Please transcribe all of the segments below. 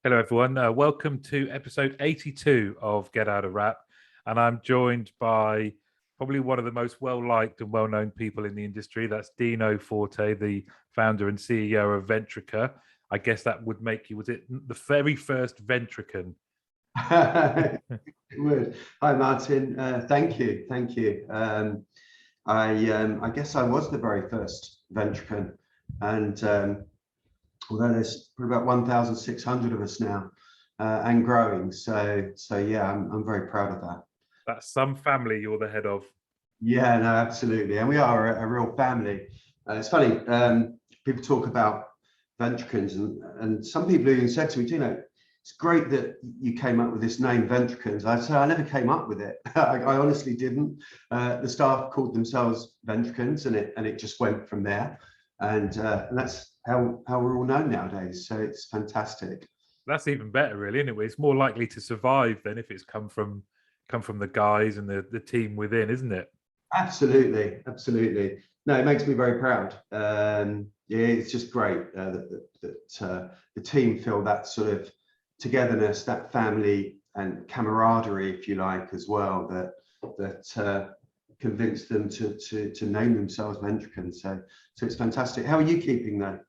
Hello, everyone. Welcome to episode 82 of Get Out of Rap. And I'm joined by probably one of the most well-liked and well-known people in the industry. That's Dino Forte, the founder and CEO of Ventrica. I guess that would make you, was it the very first Ventrican? It would. Hi, Martin. Thank you. Thank you. I guess I was the very first Ventrican. And although there's probably about 1,600 of us now and growing. So yeah, I'm very proud of that. That's some family you're the head of. Yeah, no, absolutely. And we are a real family. It's funny, people talk about Ventricans and some people even said to me, you know, it's great that you came up with this name, Ventricans. I said, I never came up with it. I honestly didn't. The staff called themselves Ventricans and it just went from there. And that's how we're all known nowadays. So it's fantastic. That's even better, really, isn't it? It's more likely to survive than if it's come from the guys and the team within, isn't it? Absolutely, absolutely. No, it makes me very proud. Yeah, it's just great that the team feel that sort of togetherness, that family and camaraderie, if you like, as well. That convinced them to name themselves Ventricans. So it's fantastic. How are you keeping though?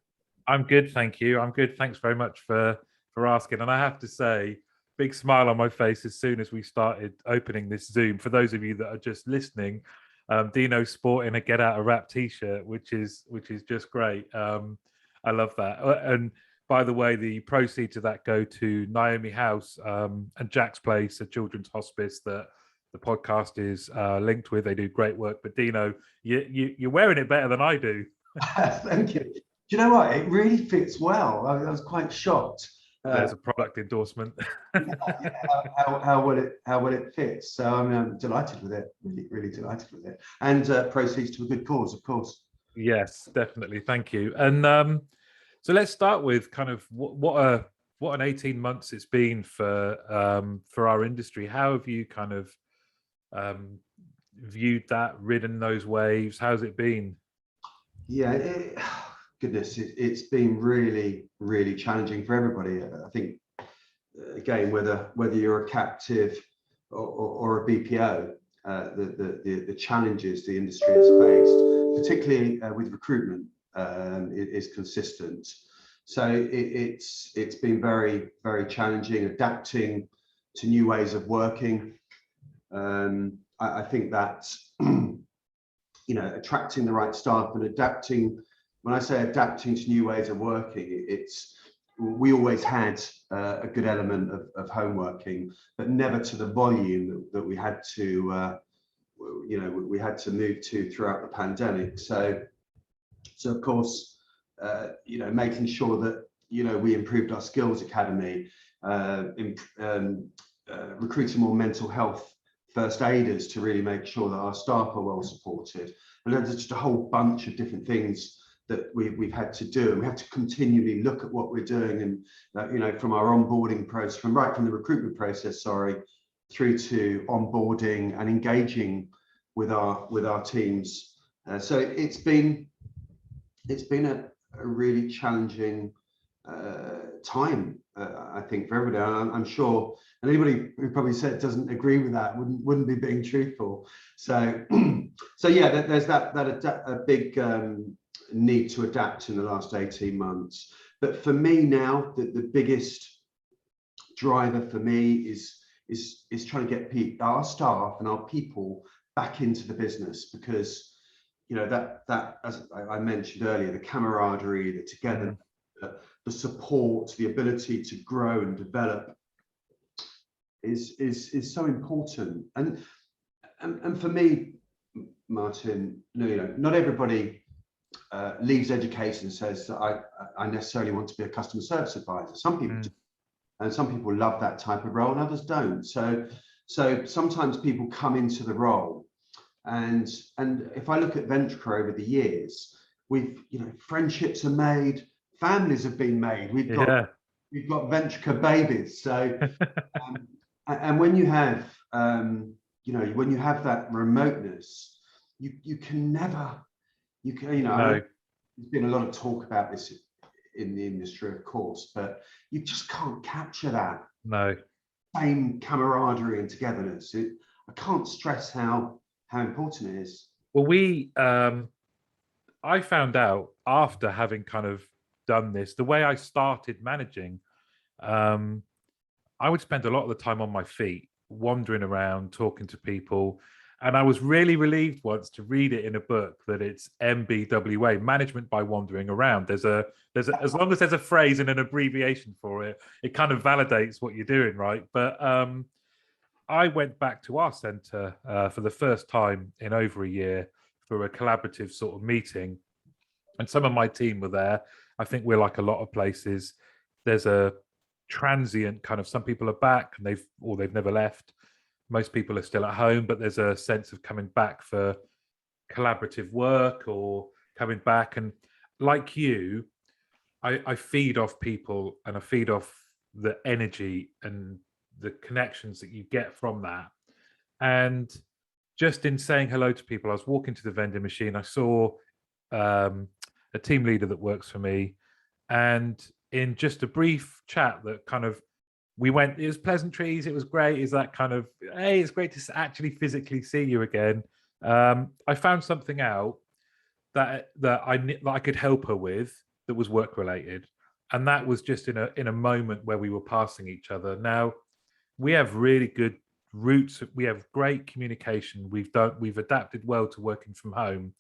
I'm good, thank you. I'm good. Thanks very much for asking. And I have to say, big smile on my face as soon as we started opening this Zoom. For those of you that are just listening, Dino's sporting a Get Out of Rap t-shirt, which is just great. I love that. And by the way, the proceeds of that go to Naomi House and Jack's Place, a children's hospice that the podcast is linked with. They do great work. But Dino, you're wearing it better than I do. Thank you. Do you know what? It really fits well. I was quite shocked. There's a product endorsement. how well it fits. So I'm delighted with it. Really delighted with it. And proceeds to a good cause, of course. Yes, definitely. Thank you. And so let's start with kind of what an 18 months it's been for our industry. How have you kind of viewed that, ridden those waves? How's it been? Yeah, goodness, it's been really challenging for everybody. I think again, whether you're a captive or a BPO, the challenges the industry has faced, particularly with recruitment, is consistent. So it's been very challenging adapting to new ways of working. I think that attracting the right staff and adapting. When I say adapting to new ways of working, we always had a good element of home working, but never to the volume that we had to move to throughout the pandemic. So of course, making sure that we improved our skills academy, recruiting more mental health first aiders to really make sure that our staff are well supported, and there's just a whole bunch of different things that we've had to do, and we have to continually look at what we're doing, and from our onboarding process, from the recruitment process, through to onboarding and engaging with our teams. So it's been a really challenging time, I think, for everybody. I'm sure, and anybody who probably said doesn't agree with that wouldn't be being truthful. So yeah, there's a big need to adapt in the last 18 months. But for me now, the biggest driver for me is trying to get our staff and our people back into the business, because that as I mentioned earlier, the camaraderie, the togetherness, the support, the ability to grow and develop is so important. And for me, Martin, not everybody leaves education and says that I necessarily want to be a customer service advisor. Some people do, and some people love that type of role and others don't. So sometimes people come into the role, and if I look at Ventrica over the years, friendships are made, families have been made. We've got Ventrica babies. So and when you have when you have that remoteness, you can never. No. There's been a lot of talk about this in the industry, of course, but you just can't capture that No. same camaraderie and togetherness. I can't stress how important it is. Well, I found out after having kind of done this, the way I started managing, I would spend a lot of the time on my feet, wandering around, talking to people. And I was really relieved once to read it in a book that it's MBWA, management by wandering around. There's a as long as there's a phrase and an abbreviation for it, it kind of validates what you're doing, right? But I went back to our centre for the first time in over a year for a collaborative sort of meeting, and some of my team were there. I think we're like a lot of places. There's a transient kind of, some people are back and they've never left. Most people are still at home, but there's a sense of coming back for collaborative work or coming back. And like you, I feed off people, and I feed off the energy and the connections that you get from that. And just in saying hello to people, I was walking to the vending machine, I saw a team leader that works for me, and in just a brief chat that kind of, it was pleasantries, it was great, is that kind of, hey, it's great to actually physically see you again. I found something out that I could help her with, that was work related, and that was just in a moment where we were passing each other. Now we have really good routes, we have great communication, we've adapted well to working from home,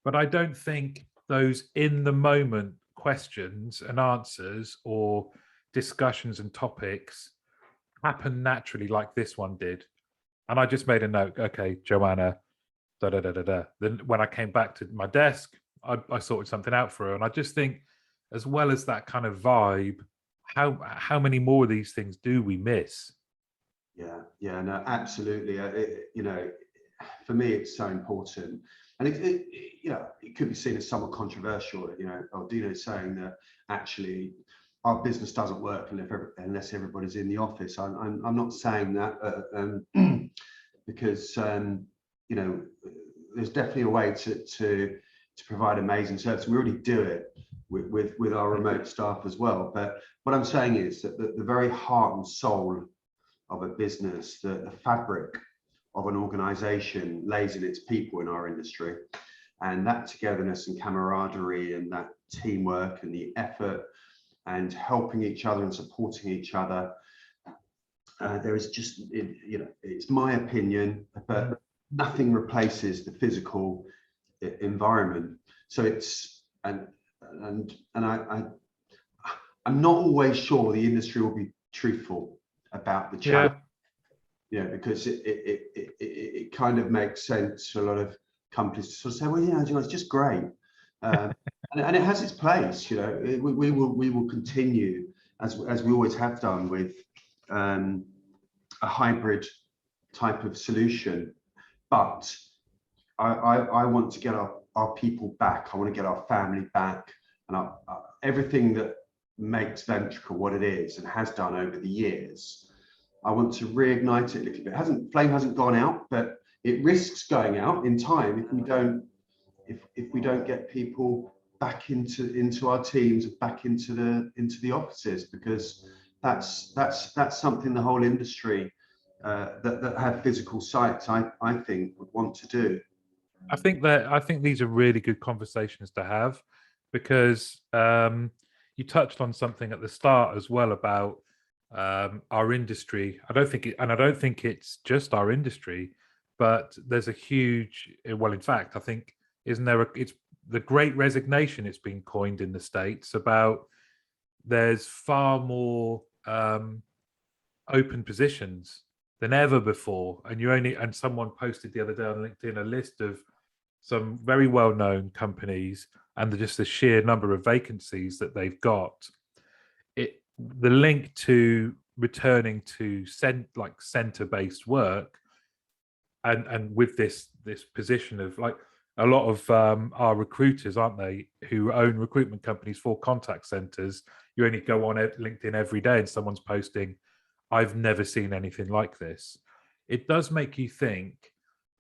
but I don't think those in the moment questions and answers or discussions and topics happen naturally like this one did. And I just made a note, okay, Joanna, da da da da da. Then when I came back to my desk, I sorted something out for her. And I just think, as well as that kind of vibe, how many more of these things do we miss? Yeah, no, absolutely. For me, it's so important, and it could be seen as somewhat controversial. Dino is saying that actually our business doesn't work unless everybody's in the office. I'm not saying that because there's definitely a way to provide amazing service. We already do it with our remote staff as well. But what I'm saying is that the very heart and soul of a business, the fabric of an organization lays in its people in our industry, and that togetherness and camaraderie and that teamwork and the effort and helping each other and supporting each other. There is just, it's my opinion, but nothing replaces the physical environment. So it's, and I'm not always sure the industry will be truthful about the challenge, because it kind of makes sense to a lot of companies to sort of say, well, it's just great. And it has its place. We will continue as we always have done with a hybrid type of solution. But I want to get our people back. I want to get our family back, and everything that makes Ventrica what it is and has done over the years. I want to reignite it a little bit. Flame hasn't gone out, but it risks going out in time if we don't get people back into our teams, back into the offices, because that's something the whole industry that have physical sites, I think, would want to do. I think these are really good conversations to have, because you touched on something at the start as well about our industry. I don't think it's just our industry, but there's a huge, well, in fact, I think, it's the great resignation, it's been coined in the States, about there's far more open positions than ever before. And someone posted the other day on LinkedIn a list of some very well-known companies and just the sheer number of vacancies that they've got. The link to returning to center-based work, and with this position of, like, a lot of our recruiters, aren't they, who own recruitment companies for contact centers, you only go on LinkedIn every day and someone's posting, I've never seen anything like this. It does make you think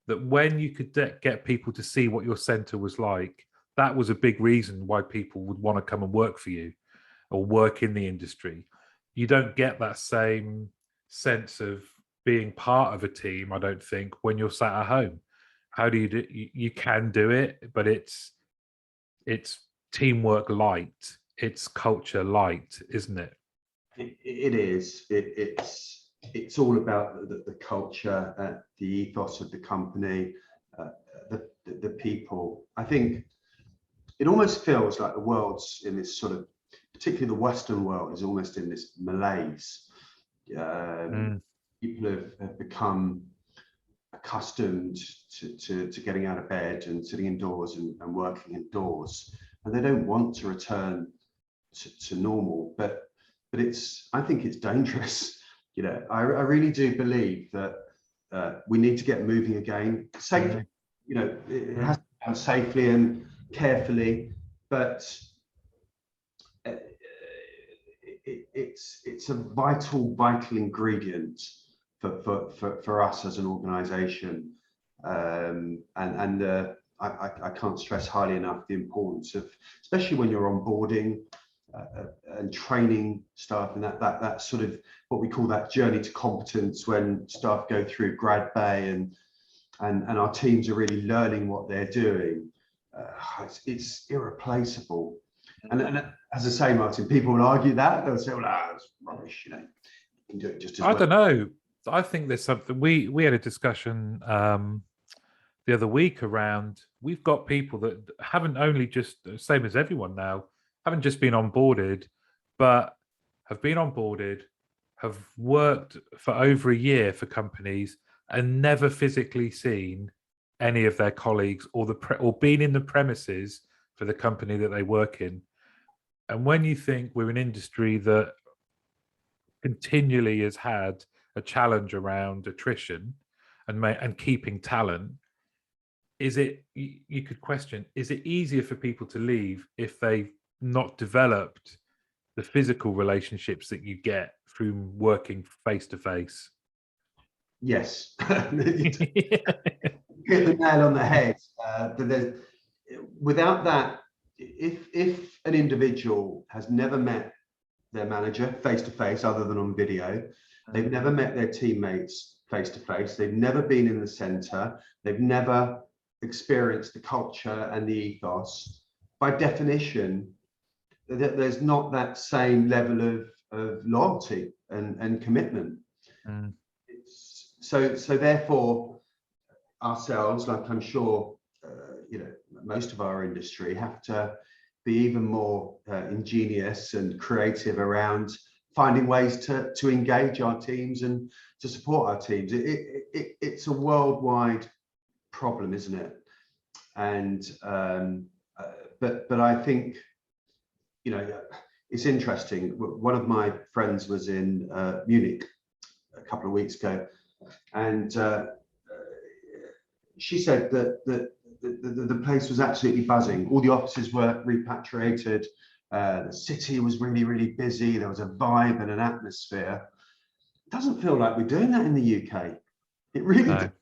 that when you could get people to see what your center was like, that was a big reason why people would want to come and work for you. or work in the industry, you don't get that same sense of being part of a team, I don't think, when you're sat at home. How do you do? You can do it, but it's teamwork light, it's culture light, isn't it? It is. It's all about the culture, the ethos of the company, the people. I think it almost feels like the world's in this sort of, particularly the Western world, is almost in this malaise. People have become accustomed to getting out of bed and sitting indoors and working indoors, and they don't want to return to normal. But I think it's dangerous. I really do believe that we need to get moving again safely. It has to be done safely and carefully, but it's a vital ingredient for us as an organization. I can't stress highly enough the importance of, especially when you're onboarding and training staff, and that sort of what we call that journey to competence, when staff go through grad bay and our teams are really learning what they're doing. It's irreplaceable. And as I say, Martin, people will argue that. They'll say, well, it's rubbish, you can do it just as well. I don't know. I think there's something. We had a discussion the other week around, we've got people that haven't only just, same as everyone now, haven't just been onboarded, but have been onboarded, have worked for over a year for companies and never physically seen any of their colleagues or been in the premises for the company that they work in. And when you think we're an industry that continually has had a challenge around attrition and keeping talent, you could question, is it easier for people to leave if they've not developed the physical relationships that you get through working face to face? Yes. Hit the nail on the head. Without that, if an individual has never met their manager face to face other than on video, they've never met their teammates face to face, they've never been in the center, they've never experienced the culture and the ethos, by definition, there's not that same level of loyalty and commitment. So therefore, ourselves, like I'm sure most of our industry, have to be even more ingenious and creative around finding ways to engage our teams and to support our teams. It's a worldwide problem, isn't it? And but I think it's interesting. One of my friends was in Munich a couple of weeks ago, and she said that the place was absolutely buzzing. All the offices were repatriated. The city was really, really busy. There was a vibe and an atmosphere. It doesn't feel like we're doing that in the UK. It really doesn't.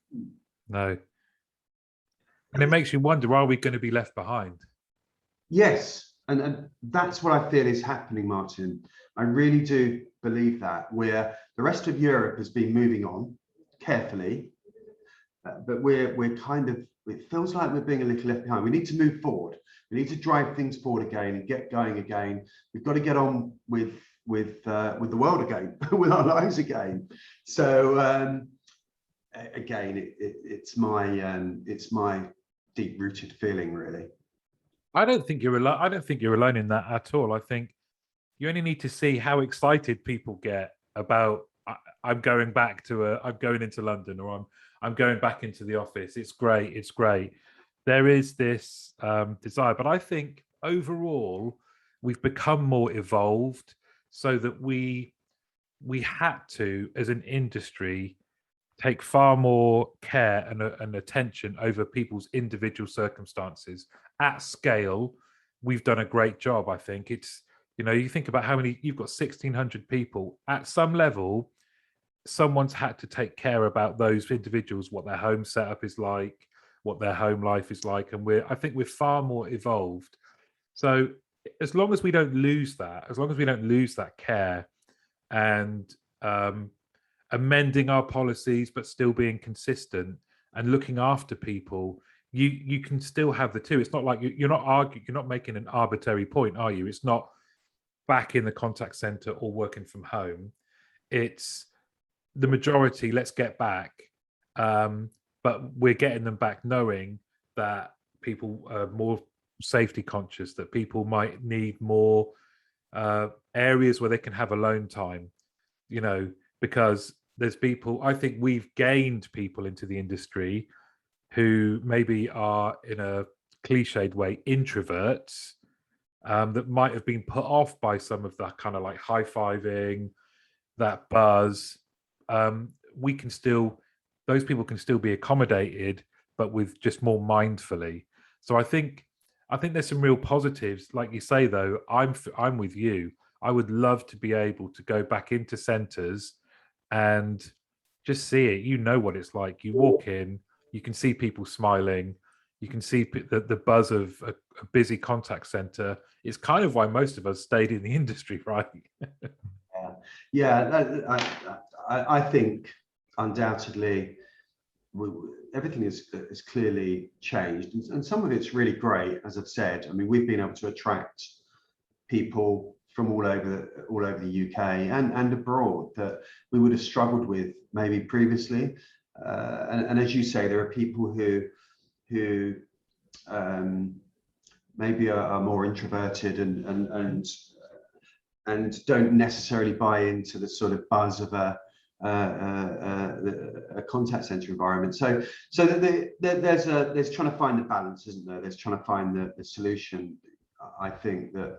No. And it makes you wonder, are we going to be left behind? Yes. And that's what I feel is happening, Martin. I really do believe that, where the rest of Europe has been moving on carefully, but we're kind of, it feels like we're being a little left behind. We need to move forward. We need to drive things forward again and get going again. We've got to get on with the world again, with our lives again. So again, it's my deep-rooted feeling, really. I don't think you're alone. I don't think you're alone in that at all. I think you only need to see how excited people get about, I'm going into London, or I'm going back into the office. It's great. It's great. There is this desire, but I think overall we've become more evolved, so that we had to, as an industry, take far more care and attention over people's individual circumstances at scale. We've done a great job. I think it's, you think about how many, you've got 1,600 people at some level. Someone's had to take care about those individuals, what their home setup is like, what their home life is like. And I think we're far more evolved. So as long as we don't lose that, as long as we don't lose that care and amending our policies, but still being consistent and looking after people, you can still have the two. It's not like you're not arguing, you're not making an arbitrary point, are you? It's not back in the contact center or working from home. It's the majority, let's get back. But we're getting them back knowing that people are more safety conscious, that people might need more areas where they can have alone time, you know, because there's people, I think we've gained people into the industry who maybe are, in a cliched way, introverts, that might have been put off by some of that kind of like high-fiving, that buzz. We can still, those people can still be accommodated, but with just more mindfully. So I think there's some real positives. Like you say, though, I'm with you. I would love to be able to go back into centres and just see it. You know what it's like. You walk in, you can see people smiling, you can see the buzz of a busy contact centre. It's kind of why most of us stayed in the industry, right? I think undoubtedly everything is clearly changed, and some of it's really great. As I've said, I mean, we've been able to attract people from all over the UK and abroad that we would have struggled with maybe previously. And as you say, there are people who maybe are more introverted and don't necessarily buy into the sort of buzz of a contact center environment. So there's trying to find the balance, isn't there? There's trying to find the solution, I think, that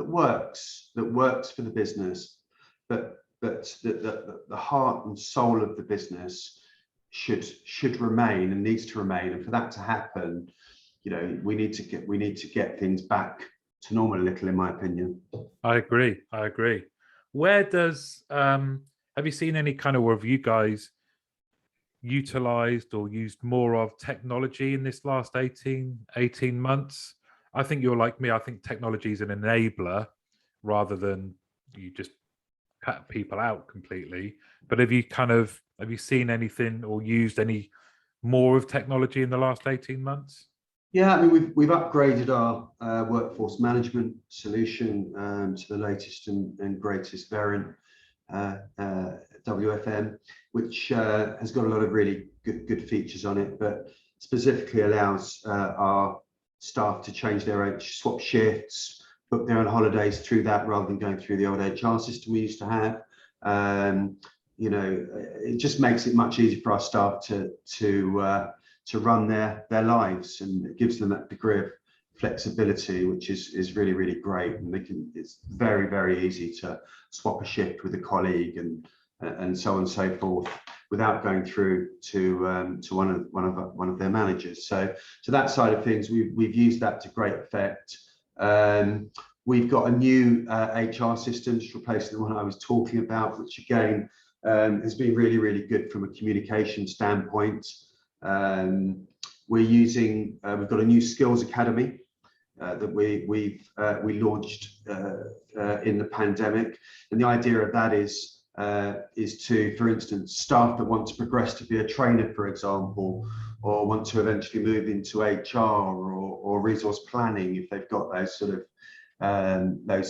works for the business, but the heart and soul of the business should remain and needs to remain. And for that to happen, you know, we need to get things back to normal a little, in my opinion. I agree. Where does have you seen any kind of, or have you guys utilized or used more of technology in this last 18 months? I think you're like me. I think technology is an enabler rather than you just cut people out completely. But have you seen anything or used any more of technology in the last 18 months? Yeah, I mean, we've upgraded our workforce management solution to the latest and greatest variant, WFM, which has got a lot of really good features on it, but specifically allows our staff to change swap shifts, book their own holidays through that rather than going through the old HR system we used to have. You know, it just makes it much easier for our staff to run their lives, and it gives them that degree of flexibility, which is really great. And it's very easy to swap a shift with a colleague and so on and so forth without going through to one of their managers. So that side of things, we've used that to great effect. We've got a new HR system just replacing the one I was talking about, which again has been really good from a communication standpoint. We're using we've got a new skills academy that we launched in the pandemic, and the idea of that is to, for instance, staff that want to progress to be a trainer, for example, or want to eventually move into HR or resource planning, if they've got those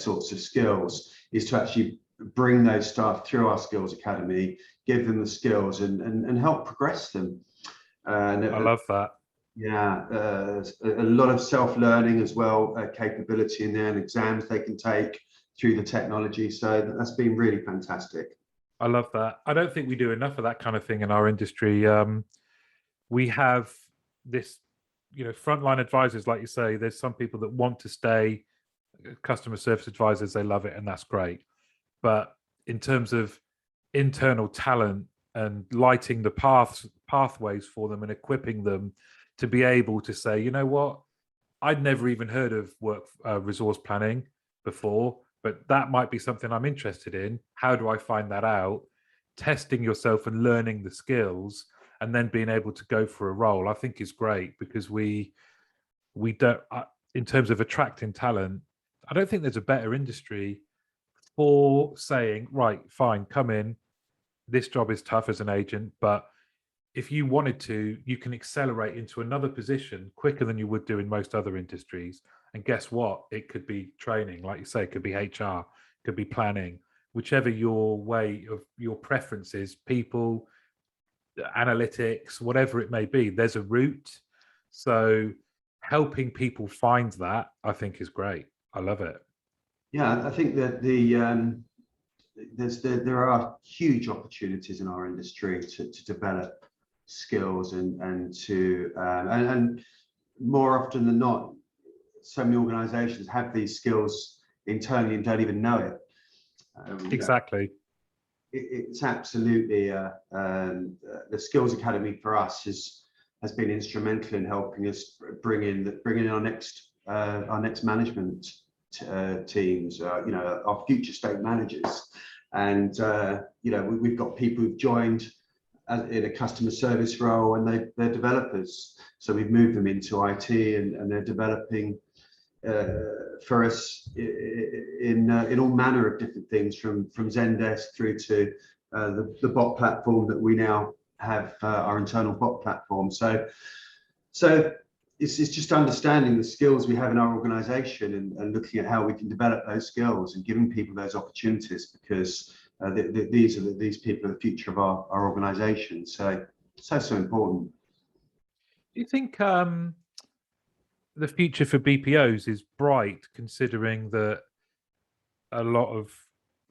sorts of skills, is to actually bring those staff through our skills academy, give them the skills and help progress them. I love that. Yeah, a lot of self-learning as well, capability in there, and exams they can take through the technology. So that's been really fantastic. I love that. I don't think we do enough of that kind of thing in our industry. We have this, you know, frontline advisors, like you say. There's some people that want to stay customer service advisors. They love it, and that's great. But in terms of internal talent and lighting the pathways for them and equipping them to be able to say, you know what, I'd never even heard of resource planning before, but that might be something I'm interested in. How do I find that out? Testing yourself and learning the skills, and then being able to go for a role, I think is great, because we don't, in terms of attracting talent, I don't think there's a better industry for saying, right, fine, come in. This job is tough as an agent, but if you wanted to, you can accelerate into another position quicker than you would do in most other industries. And guess what? It could be training, like you say, it could be HR, it could be planning, whichever your way of your preferences, people, analytics, whatever it may be, there's a route. So helping people find that, I think, is great. I love it. Yeah, I think that there are huge opportunities in our industry to develop skills and more often than not, so many organizations have these skills internally and don't even know it. Exactly. It's absolutely the Skills Academy for us has been instrumental in helping us bring in our next management teams, our future state managers, and we've got people who've joined in a customer service role, and they're developers, so we've moved them into IT, and they're developing for us in all manner of different things, from Zendesk through to the bot platform that we now have, our internal bot platform. So it's just understanding the skills we have in our organization and looking at how we can develop those skills and giving people those opportunities, because these people are the future of our organization. So important. Do you think the future for BPOs is bright, considering that a lot of,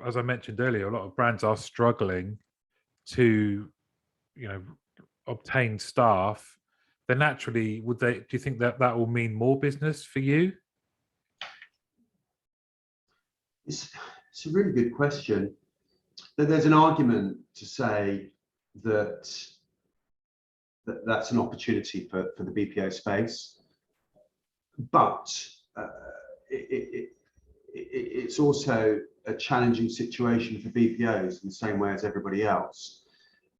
as I mentioned earlier, a lot of brands are struggling to, obtain staff? Then naturally, do you think that will mean more business for you? It's a really good question. There's an argument to say that's an opportunity for the BPO space, but it's also a challenging situation for BPOs in the same way as everybody else.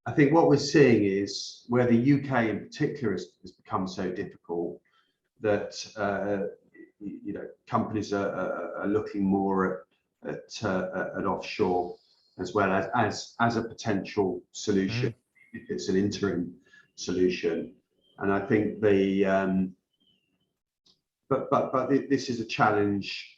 I think what we're seeing is where the UK in particular has become so difficult that companies are looking more at offshore, as well as a potential solution, if it's an interim solution. And I think but this is a challenge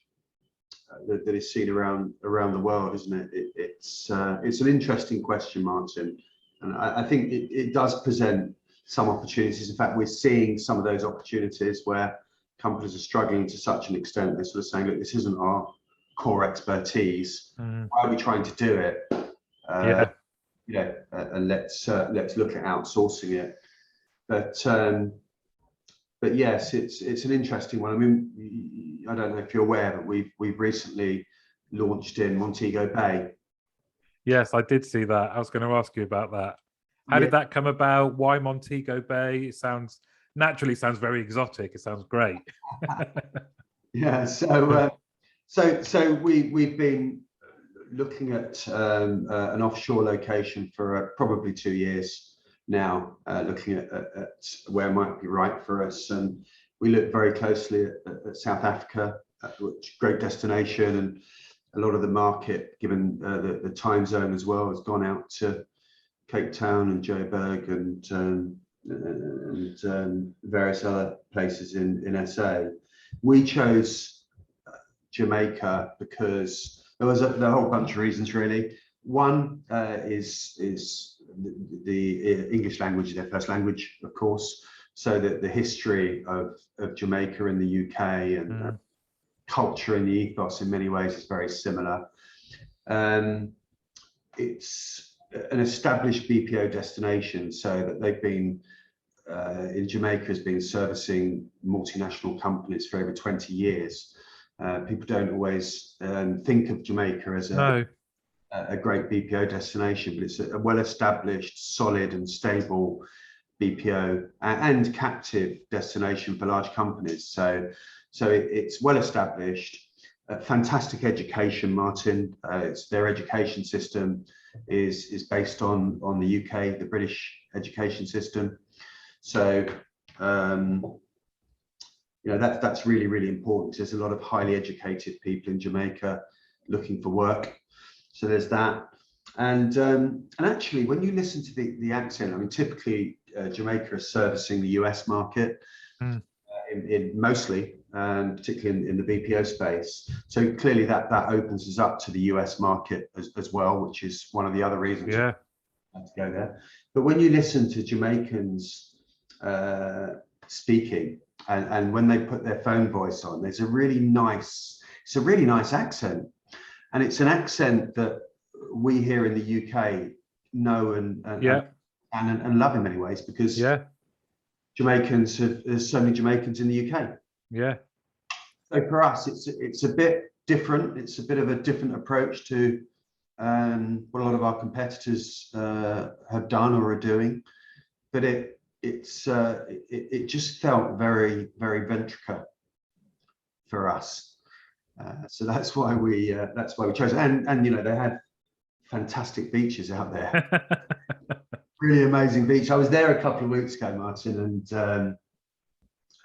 that is seen around the world, isn't it? It's an interesting question, Martin, and I think it does present some opportunities. In fact, we're seeing some of those opportunities where companies are struggling to such an extent they're sort of saying, look, this isn't our core expertise. Why are we trying to do it? And let's look at outsourcing it. But yes, it's an interesting one. I mean, I don't know if you're aware, but we've recently launched in Montego Bay. Yes, I did see that. I was going to ask you about that. How did that come about? Why Montego Bay? It sounds very exotic. It sounds great. Yeah. So we've been looking at an offshore location for probably 2 years now, looking at where it might be right for us, and we look very closely at South Africa, which is a great destination, and a lot of the market, given the time zone as well, has gone out to Cape Town and Joburg and various other places in SA. We chose Jamaica because there was a whole bunch of reasons, really. One is the English language is their first language, of course, so that the history of Jamaica in the UK and culture and the ethos in many ways is very similar. It's an established BPO destination, so that they've been in Jamaica has been servicing multinational companies for over 20 years. People don't always think of Jamaica as a great BPO destination, but it's a well-established, solid and stable BPO and captive destination for large companies. So it's well established. Fantastic education, Martin. It's their education system is based on the UK, the British education system. So you know, that's really, really important. There's a lot of highly educated people in Jamaica looking for work, so there's that. And actually, when you listen to the accent, I mean, typically Jamaica is servicing the US market in mostly, particularly in the BPO space. So clearly that opens us up to the US market as well, which is one of the other reasons Yeah. to go there. But when you listen to Jamaicans speaking, and when they put their phone voice on, there's a really nice, it's a really nice accent, and it's an accent that we here in the UK know and love in many ways, because Jamaicans there's so many Jamaicans in the UK. Yeah. So for us, it's a bit different. It's a bit of a different approach to what a lot of our competitors have done or are doing, but it just felt very, very Ventrica for us. So that's why we chose it. And you know, they had fantastic beaches out there. Really amazing beach. I was there a couple of weeks ago, Martin,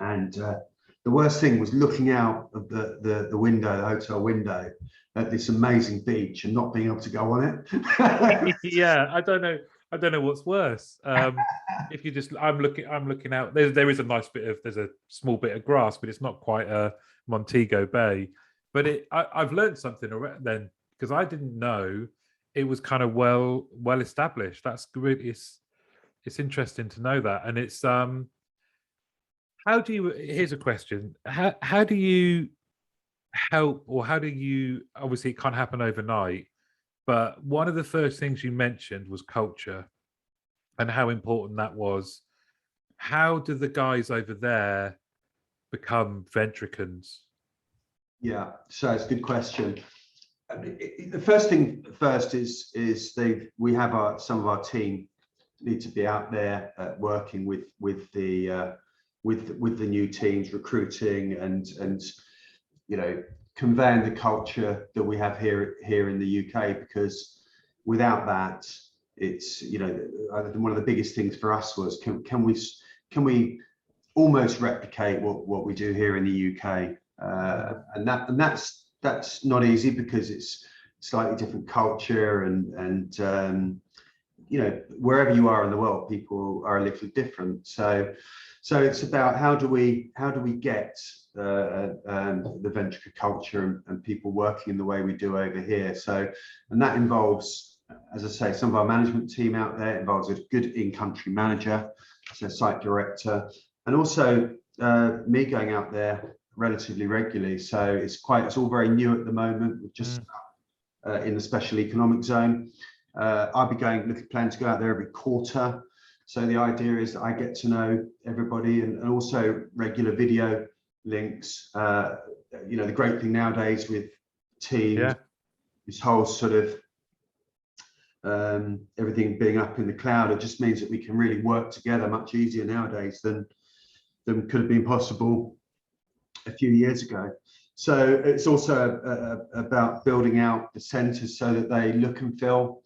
and the worst thing was looking out of the window, the hotel window, at this amazing beach and not being able to go on it. Yeah, I don't know what's worse. If you just, I'm looking out. There is a nice bit of, there's a small bit of grass, but it's not quite a Montego Bay. But I've learned something then, because I didn't know it was kind of well established. That's really, it's interesting to know that. And it's how do you, here's a question, how do you help, or how do you, obviously it can't happen overnight, but one of the first things you mentioned was culture and how important that was. How do the guys over there become Ventricans? Yeah, so it's a good question. I mean, the first thing first is we have some of our team need to be out there working with the new teams, recruiting and you know, conveying the culture that we have here in the UK, because without that, it's, you know, one of the biggest things for us was can we almost replicate what we do here in the UK, and that's not easy, because it's slightly different culture, and you know, wherever you are in the world, people are a little different. So it's about how do we get the Ventrica culture and people working in the way we do over here. So, and that involves, as I say, some of our management team out there. It involves a good in-country manager, so site director, and also me going out there relatively regularly. So it's all very new at the moment. We're just in the special economic zone. I'll be planning to go out there every quarter. So the idea is that I get to know everybody, and also regular video links. You know, the great thing nowadays with Teams, this whole sort of everything being up in the cloud, it just means that we can really work together much easier nowadays than could have been possible a few years ago. So it's also about building out the centres so that they look and feel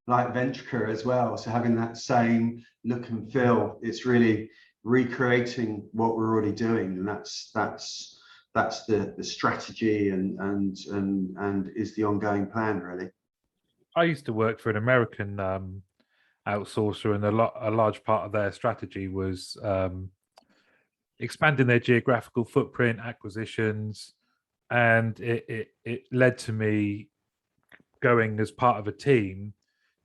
like Ventrica as well. So having that same look and feel, it's really recreating what we're already doing, and that's the strategy and is the ongoing plan, really. I used to work for an American outsourcer, and a large part of their strategy was expanding their geographical footprint, acquisitions, and it led to me going as part of a team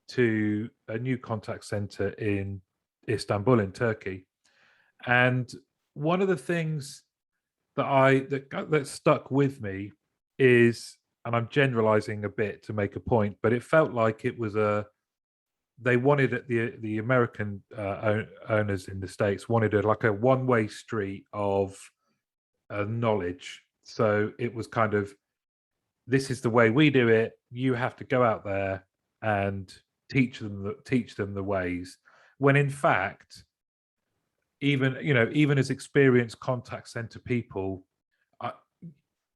to a new contact center in Istanbul in Turkey. And one of the things that stuck with me is, and I'm generalizing a bit to make a point, but it felt like it was they wanted it, the American owners in the States wanted it like a one-way street of knowledge. So it was kind of, this is the way we do it. You have to go out there and teach them the ways. When in fact, even as experienced contact center people,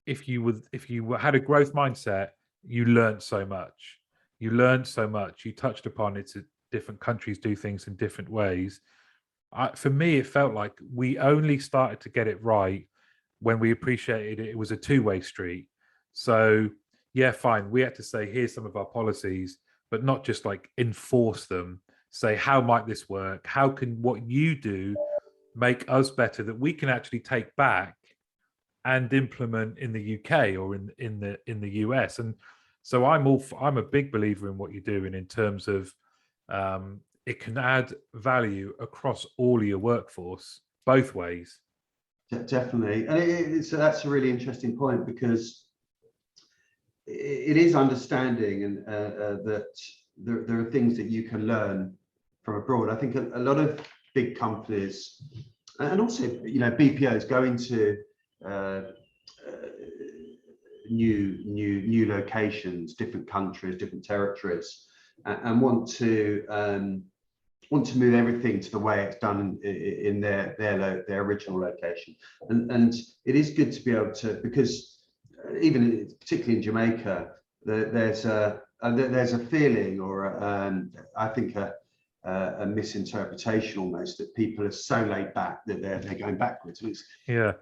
if you had a growth mindset, you learned so much. You touched upon it. Different countries do things in different ways. For me, it felt like we only started to get it right when we appreciated it, it was a two-way street. So yeah, fine, we had to say, here's some of our policies, but not just like enforce them. Say, how might this work? How can what you do make us better that we can actually take back and implement in the UK or in the US? And so I'm a big believer in what you're doing in terms of it can add value across all of your workforce both ways. Definitely, and that's a really interesting point, because it is understanding and that there are things that you can learn from abroad. I think a lot of big companies, and also BPOs, go into new locations, different countries, different territories, and want to move everything to the way it's done in their original location. And it is good to be able to, because even particularly in Jamaica, there's a feeling, or I think a misinterpretation almost, that people are so laid back that they're going backwards. Yeah.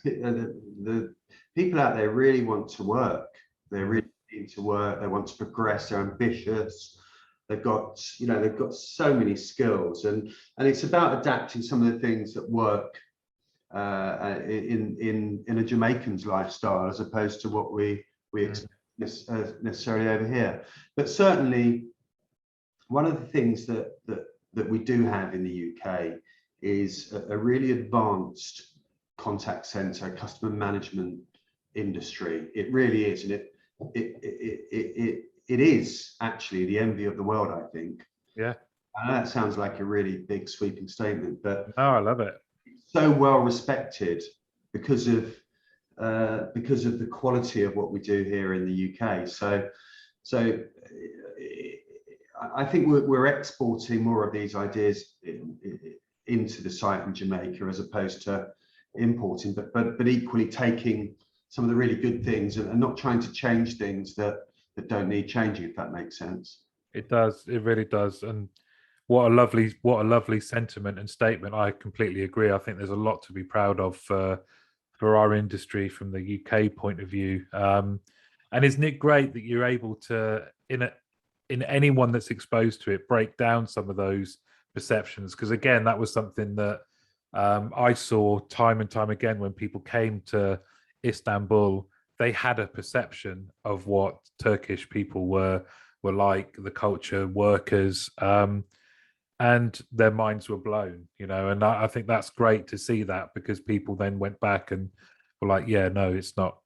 The people out there really want to work. They're really keen to work. They want to progress. They're ambitious. They've got so many skills, and it's about adapting some of the things that work in a Jamaican's lifestyle, as opposed to what we expect necessarily over here. But certainly, one of the things that we do have in the UK is a really advanced contact center, customer management industry. It really is, and it is actually the envy of the world, I think. Yeah. I know that sounds like a really big sweeping statement, but oh, I love it. It's so well respected because of the quality of what we do here in the UK. So I think we're exporting more of these ideas into the site in Jamaica, as opposed to importing, but equally taking some of the really good things and not trying to change things that don't need changing, if that makes sense. It does. It really does. And what a lovely sentiment and statement. I completely agree. I think there's a lot to be proud of for our industry from the UK point of view. And isn't it great that you're able to, in anyone that's exposed to it, break down some of those perceptions? Because again, that was something that I saw time and time again when people came to Istanbul. They had a perception of what Turkish people were like, the culture, workers, and their minds were blown, and I think that's great to see that, because people then went back and were like, yeah, no, it's not,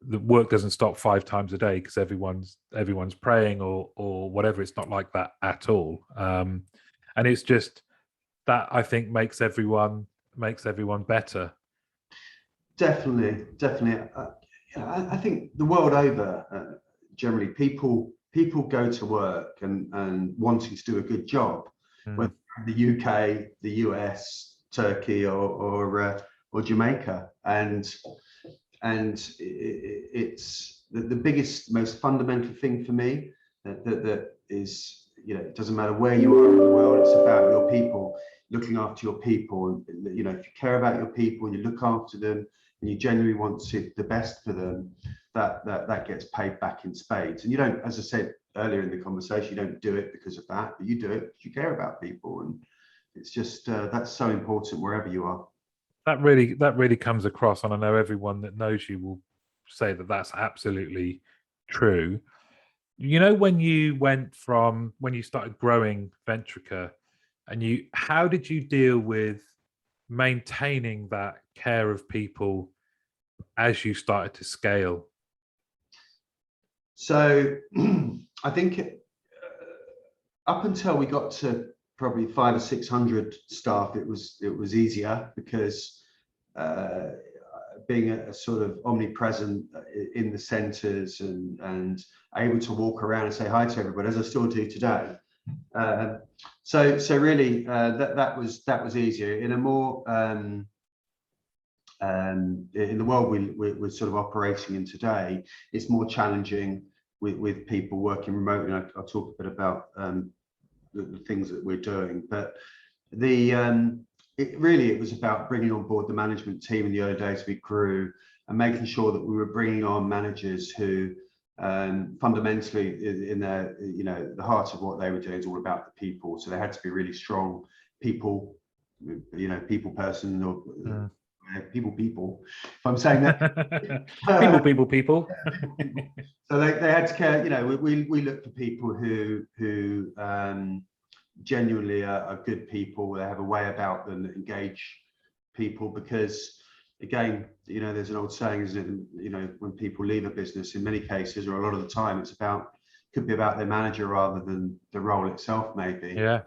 the work doesn't stop 5 times a day because everyone's praying or whatever. It's not like that at all. And it's just that, I think, makes everyone better. Definitely. I think the world over, generally people go to work and wanting to do a good job, whether in the UK, the US, Turkey, or Jamaica, and it's the biggest, most fundamental thing for me that is, it doesn't matter where you are in the world, it's about your people, looking after your people. And if you care about your people and you look after them and you genuinely want the best for them, that gets paid back in spades. And you don't, as I said earlier in the conversation, you don't do it because of that, but you do it because you care about people. And it's just that's so important wherever you are. That really comes across, and I know everyone that knows you will say that that's absolutely true. When you started growing Ventrica, and how did you deal with maintaining that care of people as you started to scale? So I think up until we got to probably 500 or 600 staff, it was easier, because being a sort of omnipresent in the centres and able to walk around and say hi to everybody, as I still do today. So really, that was easier. In a more in the world we're sort of operating in today, it's more challenging with people working remotely. I'll talk a bit about the things that we're doing, but it was about bringing on board the management team in the early days we grew, and making sure that we were bringing on managers who fundamentally in their, the heart of what they were doing is all about the people. So they had to be really strong people, people person, or people, if I'm saying that. people. So they had to care, we look for people who genuinely are good people. They have a way about them that engage people, because again, there's an old saying, is that, when people leave a business, in many cases, or a lot of the time, could be about their manager rather than the role itself, maybe. Yeah.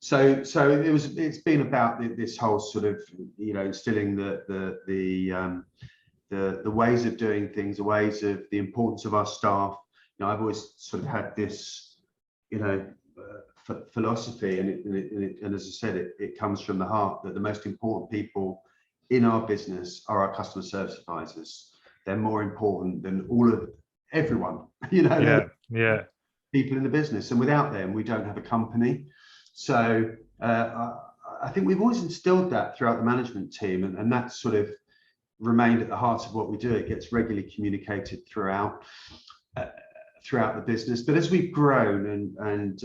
So it's been about this whole sort of, instilling the ways of doing things, the ways of the importance of our staff. I've always sort of had this, philosophy, and as I said, it comes from the heart, that the most important people in our business are our customer service advisors. They're more important than everyone, Yeah. people in the business, and without them we don't have a company. So I think we've always instilled that throughout the management team, and that's sort of remained at the heart of what we do. It gets regularly communicated throughout the business. But as we've grown and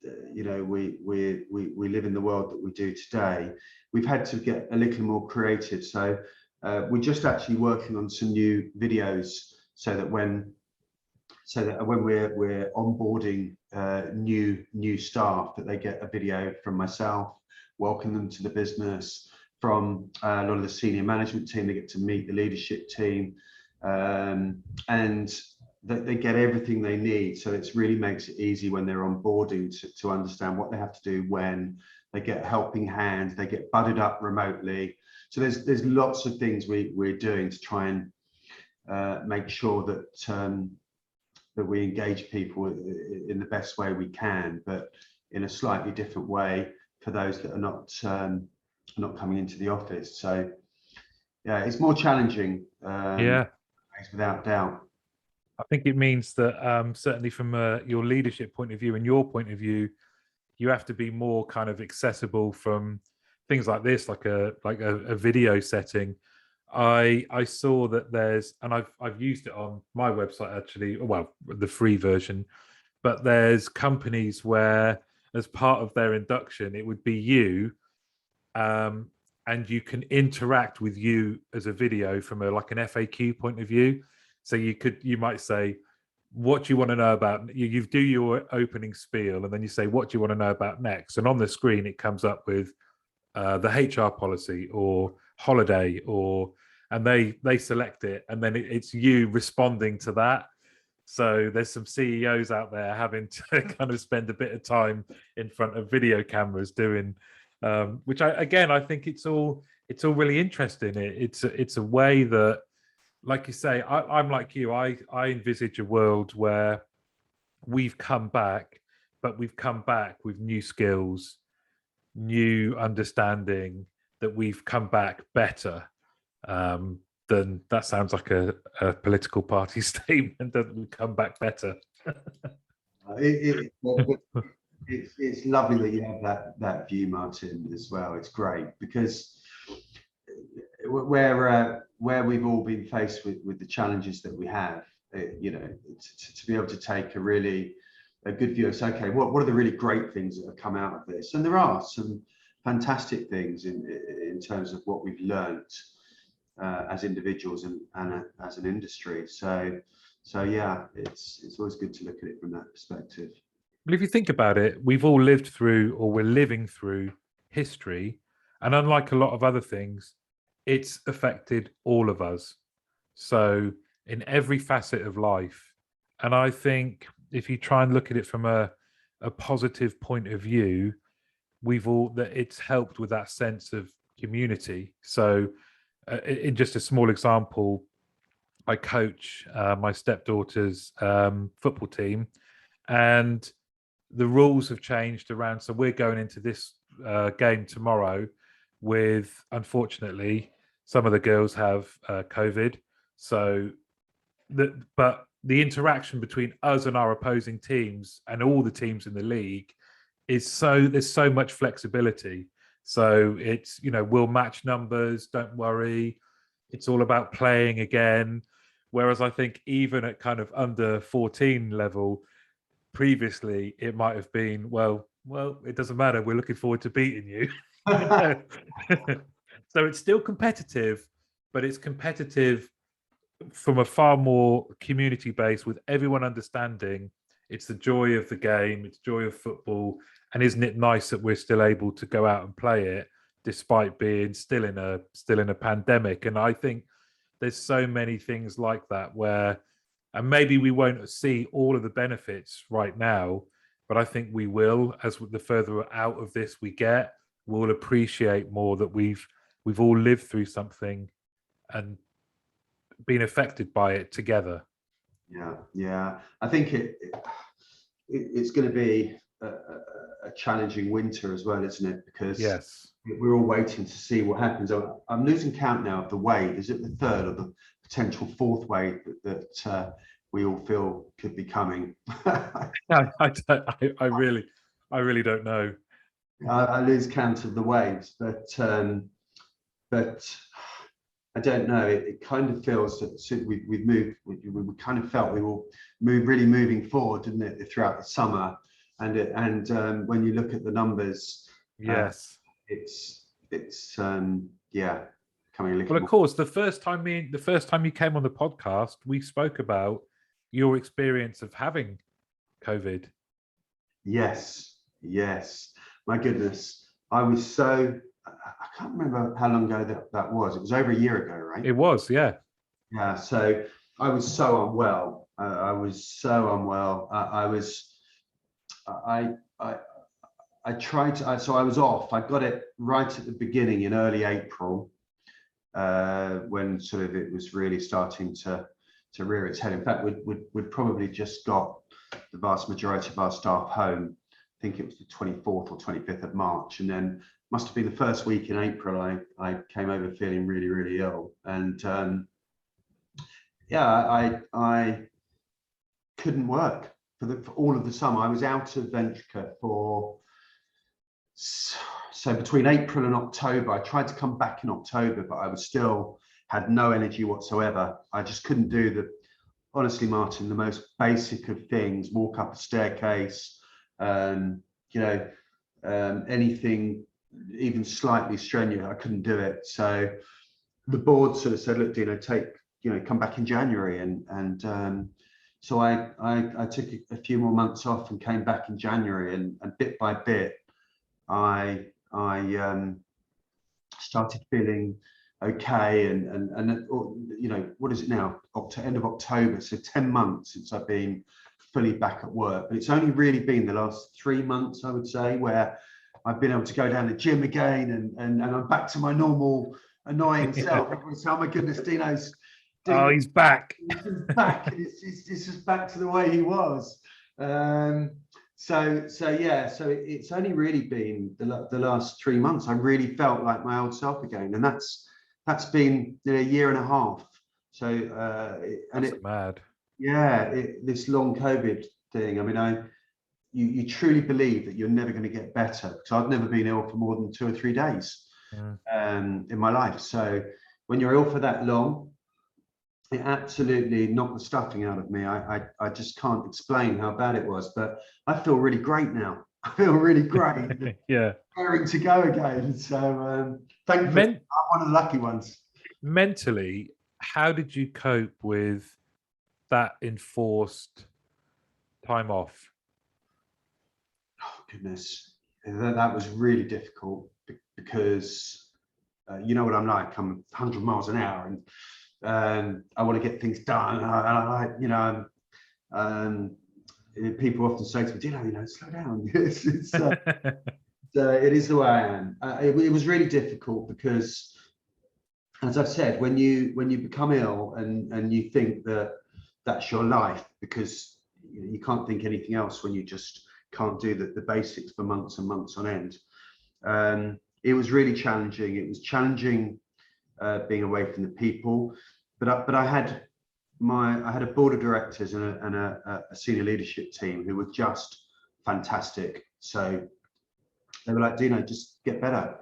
we live in the world that we do today, we've had to get a little more creative. So we're just actually working on some new videos, so that when we're onboarding new staff, that they get a video from myself, welcome them to the business. From a lot of the senior management team, they get to meet the leadership team, and that they get everything they need. So it really makes it easy when they're onboarding to understand what they have to do, when they get helping hands, they get budded up remotely. So there's lots of things we're doing to try and make sure that we engage people in the best way we can, but in a slightly different way for those that are not coming into the office. So yeah, it's more challenging, without doubt. I think it means that certainly from your leadership point of view and your point of view, you have to be more kind of accessible from things like this, like a video setting. I saw that there's, and I've used it on my website actually, well, the free version, but there's companies where as part of their induction, it would be you, and you can interact with you as a video from like an FAQ point of view. So you might say, what do you want to know about? You do your opening spiel, and then you say, what do you want to know about next? And on the screen, it comes up with the HR policy or holiday, and they select it, and then it's you responding to that. So there's some CEOs out there having to kind of spend a bit of time in front of video cameras doing, which I think it's all really interesting. It's a way that, like you say, I'm like you. I envisage a world where we've come back, but we've come back with new skills, new understanding, that we've come back better. Then that sounds like a political party statement, that we come back better. It's lovely that you have that view, Martin, as well. It's great, because where we've all been faced with the challenges that we have, to be able to take a good view of, so, okay, what are the really great things that have come out of this? And there are some fantastic things in terms of what we've learned as individuals and as an industry. So yeah, it's always good to look at it from that perspective. But if you think about it, we've all lived through, or we're living through, history, and unlike a lot of other things, it's affected all of us. So in every facet of life, and I think if you try and look at it from a positive point of view, that it's helped with that sense of community. So in just a small example, I coach my stepdaughter's football team, and the rules have changed around. So we're going into this game tomorrow with, unfortunately, some of the girls have COVID. So but the interaction between us and our opposing teams and all the teams in the league there's so much flexibility. So it's, we'll match numbers, don't worry. It's all about playing again. Whereas I think even at kind of under 14 level, previously it might have been, well, it doesn't matter. We're looking forward to beating you. So it's still competitive, but it's competitive from a far more community base, with everyone understanding it's the joy of the game, it's joy of football, and isn't it nice that we're still able to go out and play it despite being still in a pandemic? And I think there's so many things like that where, and maybe we won't see all of the benefits right now, but I think we will, as the further out of this we get. We'll appreciate more that we've all lived through something and been affected by it together. Yeah. I think it's going to be a challenging winter as well, isn't it? Because yes, we're all waiting to see what happens. I'm losing count now of the wave. Is it the third or the potential fourth wave that we all feel could be coming? I really don't know. I lose count of the waves, but I don't know. It kind of feels that we've moved. We kind of felt we were really moving forward, didn't it, throughout the summer? And when you look at the numbers, yes, it's coming a little. Well, of course, the first time you came on the podcast, we spoke about your experience of having COVID. Yes. My goodness, I was so. I can't remember how long ago that was. It was over a year ago, right? It was, yeah. Yeah. So I was so unwell. I was so unwell. I tried to. So I was off. I got it right at the beginning in early April, when sort of it was really starting to rear its head. In fact, we'd probably just got the vast majority of our staff home. I think it was the 24th or 25th of March, and then must have been the first week in April I came over feeling really, really ill. And I couldn't work for all of the summer. I was out of Ventrica so between April and October. I tried to come back in October, but I was still had no energy whatsoever. I just couldn't do honestly, Martin, the most basic of things, walk up a staircase, anything even slightly strenuous, I couldn't do it. So the board sort of said, look, Dino, come back in January. And so I took a few more months off and came back in January, and bit by bit, I started feeling okay. And what is it now? End of October. So 10 months since I've been fully back at work. But it's only really been the last 3 months, I would say, where I've been able to go down the gym again, and I'm back to my normal annoying self. Everyone say, oh my goodness, Dino's he's back. He's back. It's just back to the way he was. So it's only really been the last 3 months I really felt like my old self again, and that's been a year and a half. So That's mad. Yeah, this long COVID thing. I mean, you truly believe that you're never going to get better, because I've never been ill for more than 2 or 3 days in my life. So when you're ill for that long, it absolutely knocked the stuffing out of me. I just can't explain how bad it was, but I feel really great now. I feel really great. Yeah. Raring to go again. So thankfully, I'm one of the lucky ones. Mentally, how did you cope with that enforced time off? Oh, goodness. That was really difficult, because you know what I'm like. I'm 100 miles an hour, and I want to get things done. People often say to me, Dino, slow down. It is the way I am. It was really difficult because, as I've said, when you become ill and you think that that's your life, because you can't think anything else when you just can't do the basics for months and months on end. It was really challenging. It was challenging being away from the people, but I had a board of directors and a senior leadership team who were just fantastic. So they were like, Dino, just get better.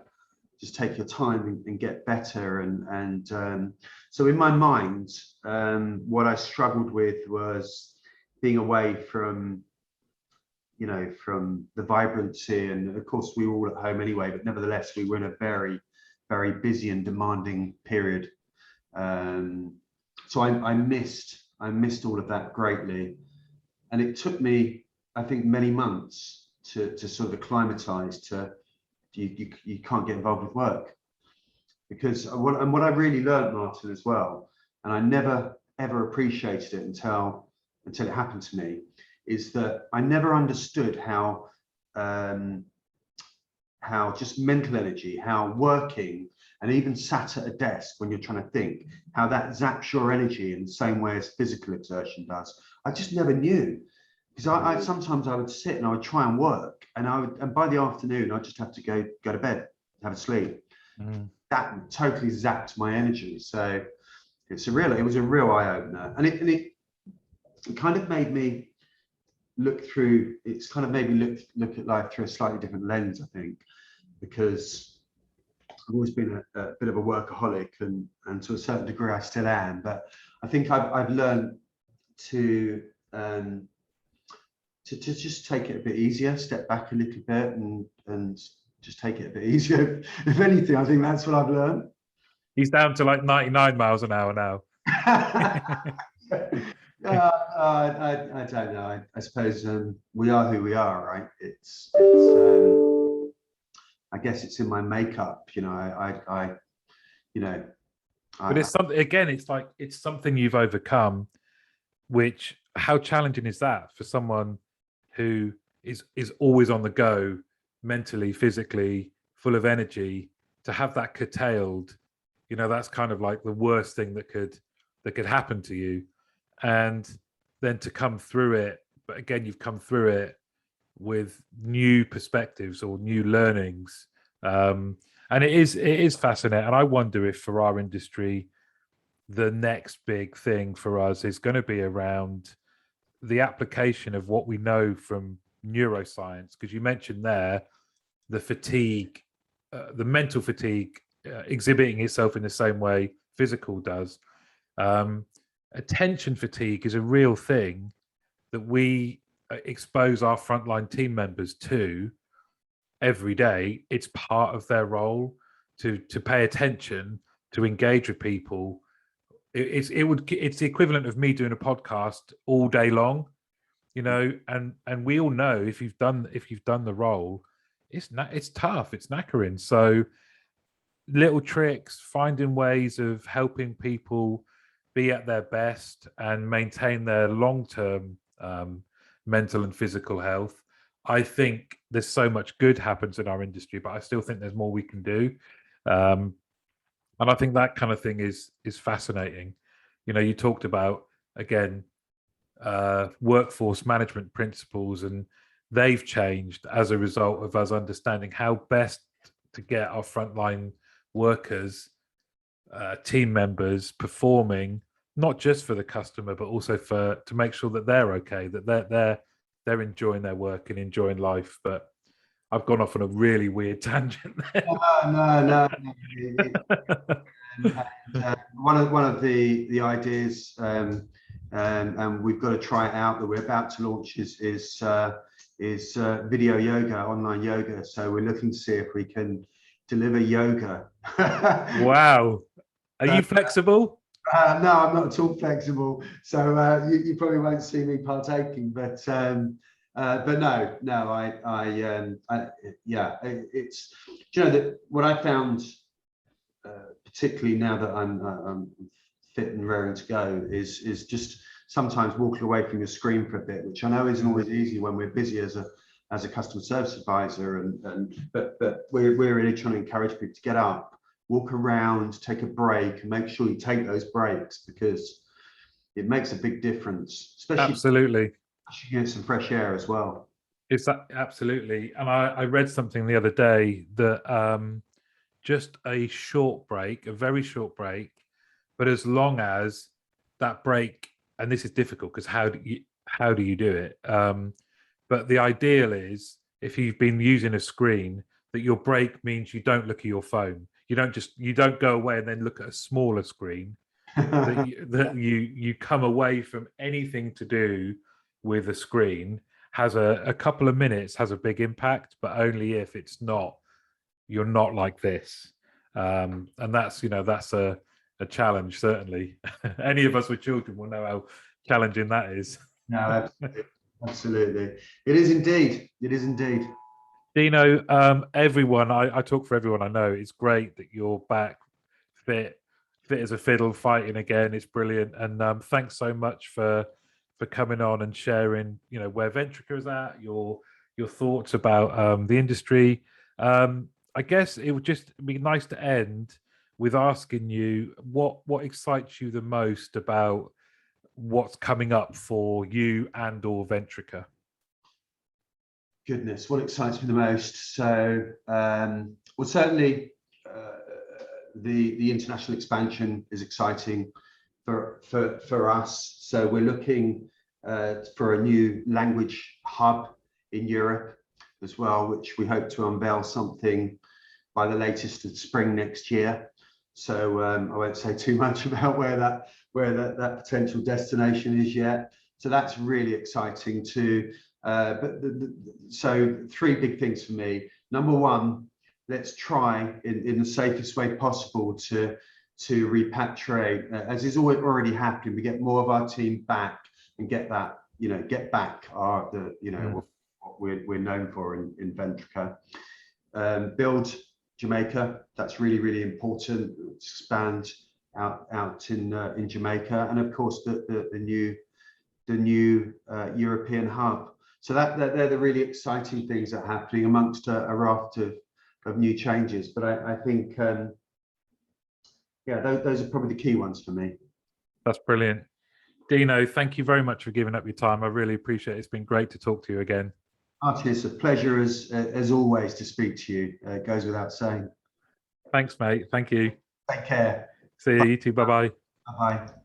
just take your time and get better. So in my mind, what I struggled with was being away from, from the vibrancy. And of course, we were all at home anyway, but nevertheless, we were in a very, very busy and demanding period. So I missed all of that greatly. And it took me, I think, many months to sort of acclimatize to you can't get involved with work. Because what I really learned, Martin, as well, and I never ever appreciated it until it happened to me, is that I never understood how just mental energy, how working, and even sat at a desk when you're trying to think, how that zaps your energy in the same way as physical exertion does. I just never knew, because I sometimes I would sit and I would try and work, and by the afternoon I'd just have to go to bed, have a sleep. That totally zapped my energy. So it was a real eye opener, and it kind of made me look through. It's kind of made me look at life through a slightly different lens, I think, because I've always been a bit of a workaholic, and to a certain degree I still am. But I think I've learned to just take it a bit easier, step back a little bit, and just take it a bit easier. If anything, I think that's what I've learned. He's down to like 99 miles an hour now. I don't know. I suppose we are who we are, right? It's I guess it's in my makeup, But it's something, again, it's something you've overcome, which, how challenging is that for someone who is always on the go, mentally, physically, full of energy, to have that curtailed? That's kind of like the worst thing that could happen to you. And then to come through it, but again, you've come through it with new perspectives or new learnings. And it is fascinating. And I wonder if for our industry, the next big thing for us is going to be around the application of what we know from neuroscience, because you mentioned there the fatigue, the mental fatigue exhibiting itself in the same way physical does. Attention fatigue is a real thing that we expose our frontline team members to every day. It's part of their role to pay attention, to engage with people. It's the equivalent of me doing a podcast all day long, and we all know if you've done the role, it's tough, it's knackering. So little tricks, finding ways of helping people be at their best and maintain their long-term mental and physical health. I think there's so much good happens in our industry, but I still think there's more we can do. And I think that kind of thing is fascinating. You talked about, again, workforce management principles, and they've changed as a result of us understanding how best to get our frontline workers, team members performing, not just for the customer, but also to make sure that they're okay, that they're enjoying their work and enjoying life. But I've gone off on a really weird tangent there. No. One of the ideas, and we've got to try it out, that we're about to launch is video yoga, online yoga. So we're looking to see if we can deliver yoga. Wow. Are you flexible? No, I'm not at all flexible. So you probably won't see me partaking, but no, it's, that what I found, particularly now that I'm fit and raring to go, is just sometimes walking away from your screen for a bit, which I know isn't always easy when we're busy as a customer service advisor, but we're really trying to encourage people to get up, walk around, take a break, and make sure you take those breaks, because it makes a big difference, especially Absolutely. You get some fresh air as well. It's absolutely. And I read something the other day that just a short break, a very short break, but as long as that break, and this is difficult because how do you do it? But the ideal is, if you've been using a screen, that but your break means you don't look at your phone. You don't go away and then look at a smaller screen. that you come away from anything to do with a screen has a couple of minutes has a big impact, but only if you're not like this. And that's a challenge, certainly. Any of us with children will know how challenging that is. No, absolutely. Absolutely. It is indeed. It is indeed. Dino, everyone, I talk for everyone I know. It's great that you're back fit as a fiddle, fighting again. It's brilliant. And thanks so much for coming on and sharing, where Ventrica is at, your thoughts about the industry. I guess it would just be nice to end with asking you what excites you the most about what's coming up for you and or Ventrica. Goodness, what excites me the most? So, well, certainly the international expansion is exciting for us. So we're looking for a new language hub in Europe as well, which we hope to unveil something by the latest of spring next year. So I won't say too much about where that potential destination is yet. So that's really exciting too. So 3 big things for me. Number one, let's try in the safest way possible to repatriate, as is already happening. We get more of our team back and get that, get back what we're known for in Ventrica. Build Jamaica. That's really, really important. Expand out in Jamaica, and of course the new European hub. So they're the really exciting things that are happening amongst a raft of new changes. But I think, those are probably the key ones for me. That's brilliant. Dino, thank you very much for giving up your time. I really appreciate it. It's been great to talk to you again. Archie, it's a pleasure as always to speak to you. It goes without saying. Thanks, mate. Thank you. Take care. See you. You too. Bye-bye. Bye-bye.